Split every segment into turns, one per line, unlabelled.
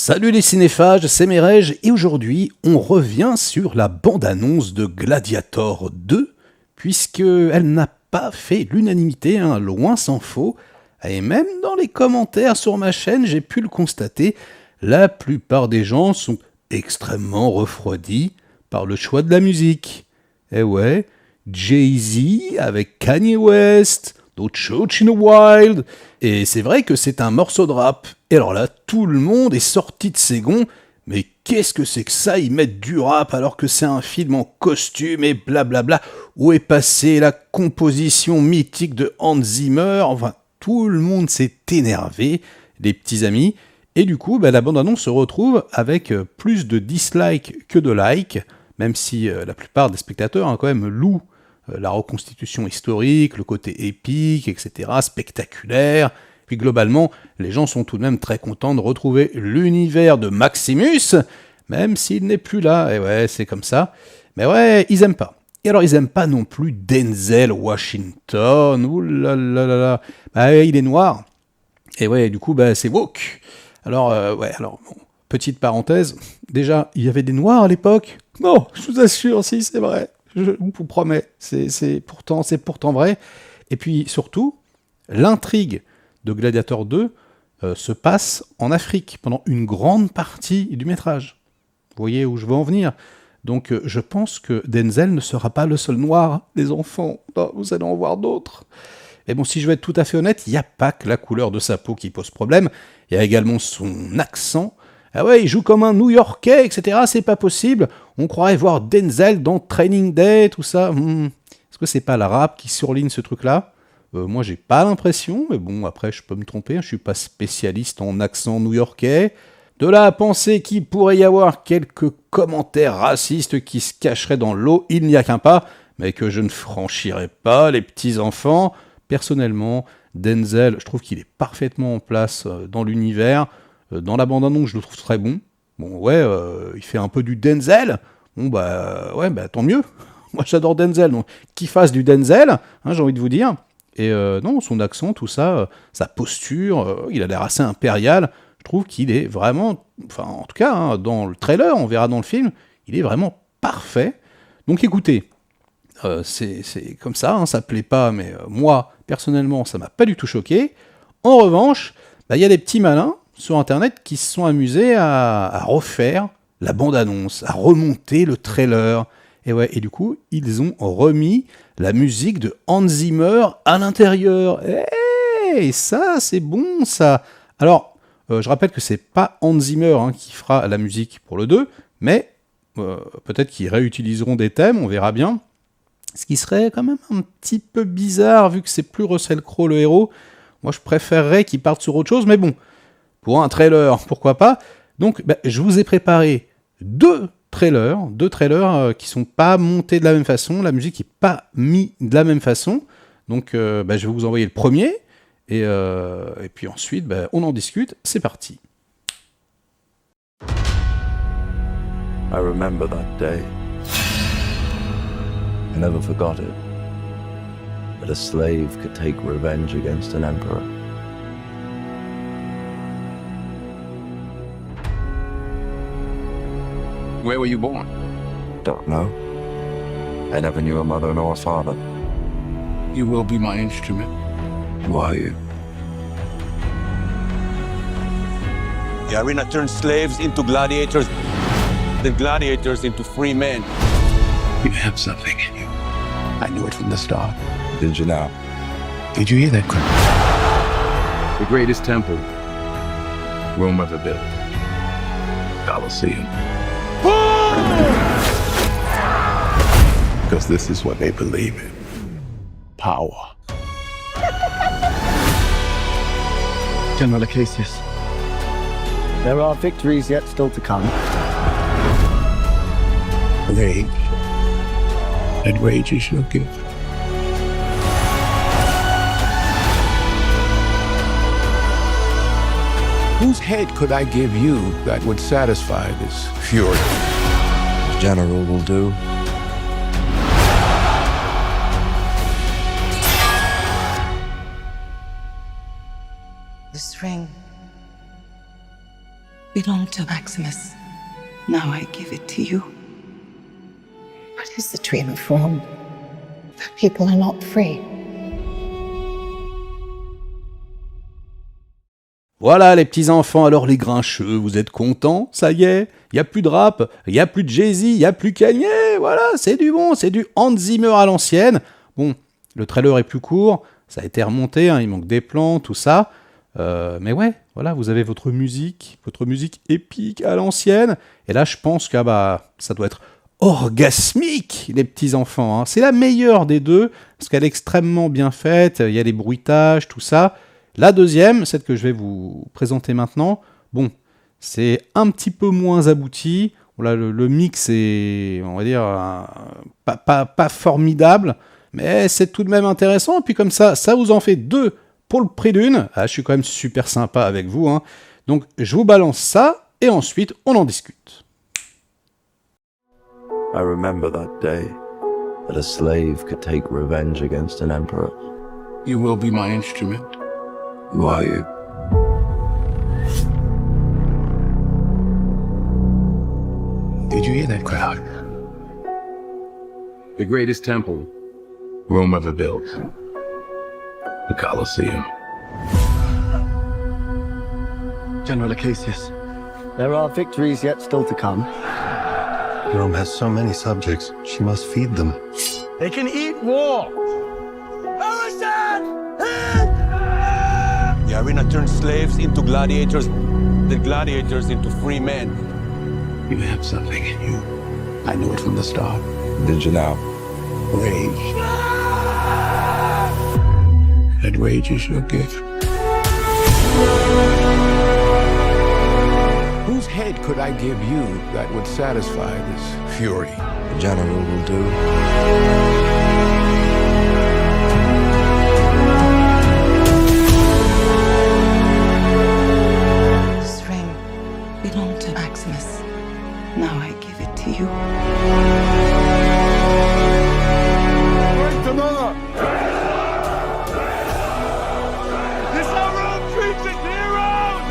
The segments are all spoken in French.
Salut les cinéphages, c'est Merege et aujourd'hui on revient sur la bande-annonce de Gladiator 2 puisqu'elle n'a pas fait l'unanimité, loin s'en faut. Et même dans les commentaires sur ma chaîne, j'ai pu le constater, la plupart des gens sont extrêmement refroidis par le choix de la musique. Eh ouais, Jay-Z avec Kanye West, No Church in the Wild, et c'est vrai que c'est un morceau de rap. Et alors là, tout le monde est sorti de ses gonds, mais qu'est-ce que c'est que ça, ils mettent du rap alors que c'est un film en costume et blablabla. Où est passée la composition mythique de Hans Zimmer? Enfin, tout le monde s'est énervé, les petits amis. Et du coup, la bande-annonce se retrouve avec plus de dislikes que de likes, même si la plupart des spectateurs quand même louent la reconstitution historique, le côté épique, etc., spectaculaire. Puis globalement, les gens sont tout de même très contents de retrouver l'univers de Maximus, même s'il n'est plus là. Et ouais, c'est comme ça. Mais ouais, ils aiment pas. Et alors, ils aiment pas non plus Denzel Washington. Ouh là là là là. Il est noir. Et ouais, du coup, c'est woke. Alors, bon, petite parenthèse. Déjà, il y avait des noirs à l'époque? Non, je vous assure, si, c'est vrai. Je vous promets. C'est pourtant vrai. Et puis, surtout, l'intrigue de Gladiator 2 se passe en Afrique pendant une grande partie du métrage. Vous voyez où je veux en venir? Donc je pense que Denzel ne sera pas le seul noir des enfants. Non, vous allez en voir d'autres. Et bon, si je vais être tout à fait honnête, il n'y a pas que la couleur de sa peau qui pose problème. Il y a également son accent. Ah ouais, il joue comme un New-Yorkais, etc. C'est pas possible. On croirait voir Denzel dans Training Day, tout ça. Est-ce que c'est pas la rap qui surligne ce truc-là? Moi, j'ai pas l'impression, mais bon, après, je peux me tromper, je suis pas spécialiste en accent new-yorkais. De là à penser qu'il pourrait y avoir quelques commentaires racistes qui se cacheraient dans l'eau, il n'y a qu'un pas, mais que je ne franchirai pas, les petits-enfants. Personnellement, Denzel, je trouve qu'il est parfaitement en place dans l'univers. Dans la bande-annonce, je le trouve très bon. Bon, ouais, il fait un peu du Denzel. Bon, tant mieux. Moi, j'adore Denzel, donc qu'il fasse du Denzel, j'ai envie de vous dire. Et non, son accent, tout ça, sa posture, il a l'air assez impérial. Je trouve qu'il est vraiment, enfin en tout cas, dans le trailer, on verra dans le film, il est vraiment parfait. Donc écoutez, c'est comme ça, ça plaît pas, mais moi, personnellement, ça m'a pas du tout choqué. En revanche, il y a des petits malins sur Internet qui se sont amusés à refaire la bande-annonce, à remonter le trailer. Et du coup, ils ont remis la musique de Hans Zimmer à l'intérieur. Et ça, c'est bon, ça. Alors, je rappelle que c'est pas Hans Zimmer qui fera la musique pour le 2, mais peut-être qu'ils réutiliseront des thèmes, on verra bien. Ce qui serait quand même un petit peu bizarre, vu que c'est plus Russell Crowe le héros. Moi, je préférerais qu'il parte sur autre chose, mais bon, pour un trailer, pourquoi pas. Donc, je vous ai préparé deux trailers qui sont pas montés de la même façon, la musique est pas mise de la même façon. Donc je vais vous envoyer le premier et puis ensuite on en discute. C'est parti.
I remember that day. I never forgot it. That a slave could take revenge against an emperor.
Where were you born?
Don't know. I never knew a mother nor a father.
You will be my instrument.
Who are you?
The arena turns slaves into gladiators, then gladiators into free men.
You have something in you. I knew it from the start.
Did you know?
Did you hear that cry? The greatest temple Rome ever built. Colosseum. Because this is what they believe in. Power. General Acacius.
There are victories yet still to come.
Rage. And rage is your gift. Whose head could I give you that would satisfy this fury?
The general will do.
This ring belonged to Maximus. Now I give it to you.
What is the dream of Rome? The people are not free.
Voilà les petits enfants, alors les grincheux, vous êtes contents? Ça y est, il n'y a plus de rap, il n'y a plus de Jay-Z, il n'y a plus Kanye, voilà, c'est du bon, c'est du Hans Zimmer à l'ancienne. Bon, le trailer est plus court, ça a été remonté, hein, il manque des plans, tout ça. Mais ouais, voilà, vous avez votre musique épique à l'ancienne. Et là, je pense que ça doit être orgasmique, les petits enfants. Hein. C'est la meilleure des deux, parce qu'elle est extrêmement bien faite, il y a les bruitages, tout ça. La deuxième, celle que je vais vous présenter maintenant, bon, c'est un petit peu moins abouti. Voilà, le mix est, on va dire, pas formidable, mais c'est tout de même intéressant. Et puis comme ça vous en fait deux pour le prix d'une. Ah, je suis quand même super sympa avec vous. Hein. Donc, je vous balance ça, et ensuite, on en discute.
I remember that day that a slave could take revenge against an emperor.
You will be my instrument.
Who are you?
Did you hear that crowd? The greatest temple Rome ever built. The Colosseum.
General Acacius, there are victories yet still to come.
Rome has so many subjects, she must feed them.
They can eat war!
The arena turns slaves into gladiators, the gladiators into free men.
You have something in you. I knew it from the start.
Did you now?
Rage. That rage is your gift. Whose head could I give you that would satisfy this fury?
The general will do.
This ring belonged to Maximus. Now I give it to you.
Break them up!
This is how Rome treats its heroes!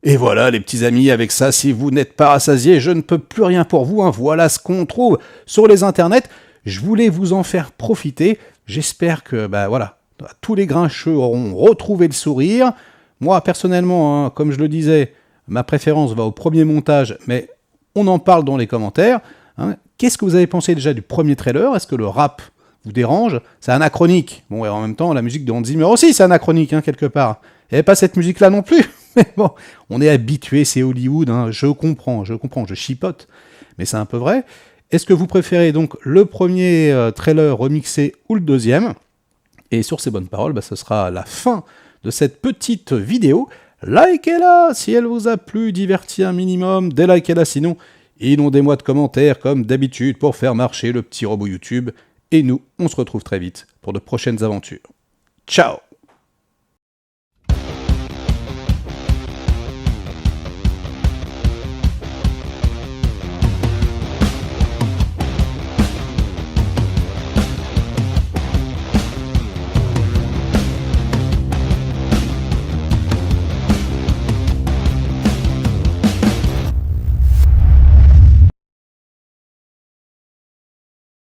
Et voilà les petits amis, avec ça, si vous n'êtes pas rassasiés, je ne peux plus rien pour vous. Hein. Voilà ce qu'on trouve sur les internets. Je voulais vous en faire profiter. J'espère que voilà, tous les grincheux auront retrouvé le sourire. Moi, personnellement, hein, comme je le disais, ma préférence va au premier montage, mais on en parle dans les commentaires. Hein. Qu'est-ce que vous avez pensé déjà du premier trailer? Est-ce que le rap vous dérange? C'est anachronique. Bon, et en même temps, la musique de Hans Zimmer aussi, c'est anachronique, hein, quelque part. Il n'y avait pas cette musique-là non plus. Mais bon, on est habitué, c'est Hollywood, hein, je comprends, je chipote, mais c'est un peu vrai. Est-ce que vous préférez donc le premier trailer remixé ou le deuxième? Et sur ces bonnes paroles, ce sera la fin de cette petite vidéo. Likez-la si elle vous a plu, diverti un minimum, délikez-la sinon, inondez-moi de commentaires comme d'habitude pour faire marcher le petit robot YouTube. Et nous, on se retrouve très vite pour de prochaines aventures. Ciao!